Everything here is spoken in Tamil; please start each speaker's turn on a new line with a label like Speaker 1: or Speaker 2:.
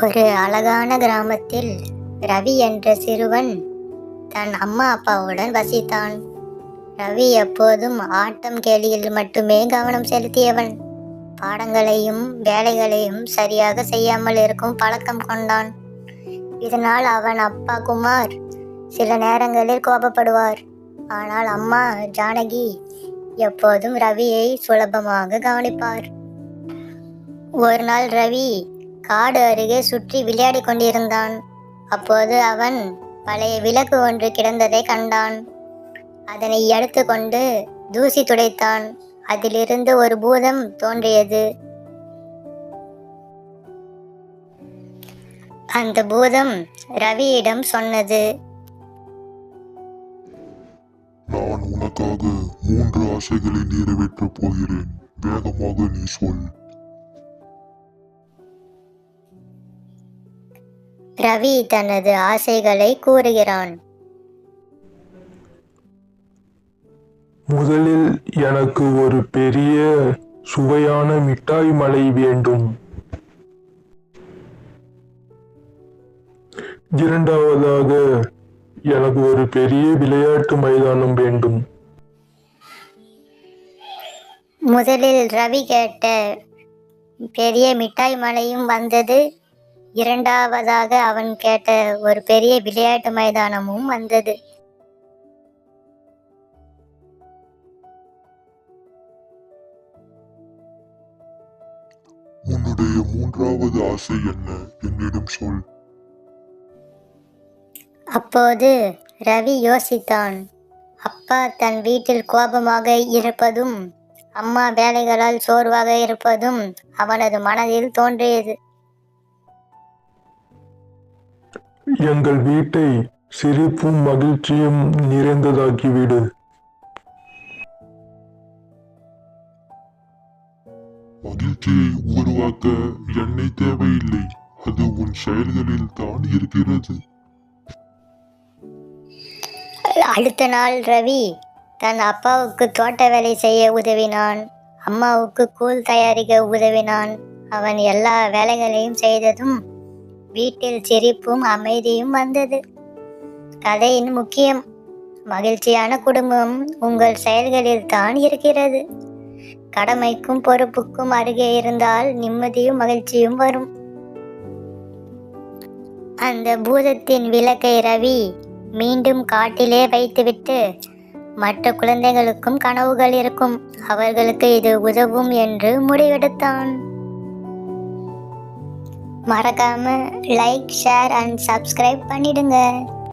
Speaker 1: ஒரு அழகான கிராமத்தில் ரவி என்ற சிறுவன் தன் அம்மா அப்பாவுடன் வசித்தான். ரவி எப்போதும் ஆட்டம் கேலியில் மட்டுமே கவனம் செலுத்தியவன். பாடங்களையும் வேலைகளையும் சரியாக செய்யாமல் இருக்கும் பழக்கம் கொண்டான். இதனால் அவன் அப்பா குமார் சில நேரங்களில் கோபப்படுவார். ஆனால் அம்மா ஜானகி எப்போதும் ரவியை சுலபமாக கவனிப்பார். ஒரு நாள் ரவி காடு அருகே சுற்றி விளையாடி கொண்டிருந்தான். அப்போது அவன் பழைய விளக்கு ஒன்று கிடந்ததை கண்டான். அதனை எடுத்து கொண்டு தூசி துடைத்தான். அதிலிருந்து ஒரு பூதம் தோன்றியது. அந்த பூதம் ரவியிடம் சொன்னது,
Speaker 2: நான் உனக்காக 3 ஆசைகளை நிறைவேற்றப் போகிறேன். வேகமாக நீ சொல்.
Speaker 1: ரவி தனது ஆசைகளை கூறுகிறான்.
Speaker 3: முதலில் எனக்கு ஒரு பெரிய சுவையான மிட்டாய் மலை வேண்டும். இரண்டாவதாக எனக்கு ஒரு பெரிய விளையாட்டு மைதானம் வேண்டும்.
Speaker 1: முதலில் ரவி கேட்ட பெரிய மிட்டாய் மலையும் வந்தது. இரண்டாவதாக அவன் கேட்ட ஒரு பெரிய விளையாட்டு மைதானமும் வந்தது.
Speaker 2: உன்னுடைய 3வது ஆசை என்ன? என்னிடம் சொல்.
Speaker 1: அப்போது ரவி யோசித்தான். அப்பா தன் வீட்டில் கோபமாக இருப்பதும் அம்மா வேலைகளால் சோர்வாக இருப்பதும் அவனது மனதில் தோன்றியது.
Speaker 3: எங்கள் வீட்டை சிரிப்பும் மகிழ்ச்சியும் நிறைந்ததாக்கிவிடு.
Speaker 2: மகிழ்ச்சியை உருவாக்க எண்ணெய் தேவையில்லை. அது உன் செயல்களில் தான் இருக்கிறது.
Speaker 1: அடுத்த நாள் ரவி தன் அப்பாவுக்கு தோட்ட வேலை செய்ய உதவினான். அம்மாவுக்கு கூழ் தயாரிக்க உதவினான். அவன் எல்லா வேலைகளையும் செய்ததும் வீட்டில் சிரிப்பும் அமைதியும் வந்தது. கதையின் முக்கியம்: மகிழ்ச்சியான குடும்பம் உங்கள் செயல்களில் தான் இருக்கிறது. கடமைக்கும் பொறுப்புக்கும் அருகே இருந்தால் நிம்மதியும் மகிழ்ச்சியும் வரும். அந்த பூதத்தின் விளக்கை ரவி மீண்டும் காட்டிலே வைத்துவிட்டு மற்ற குழந்தைகளுக்கும் கனவுகள் இருக்கும், அவர்களுக்கு இது உதவும் என்று முடிவெடுத்தான். மறக்காம லைக், ஷேர் அண்ட் சப்ஸ்கிரைப் பண்ணிடுங்க.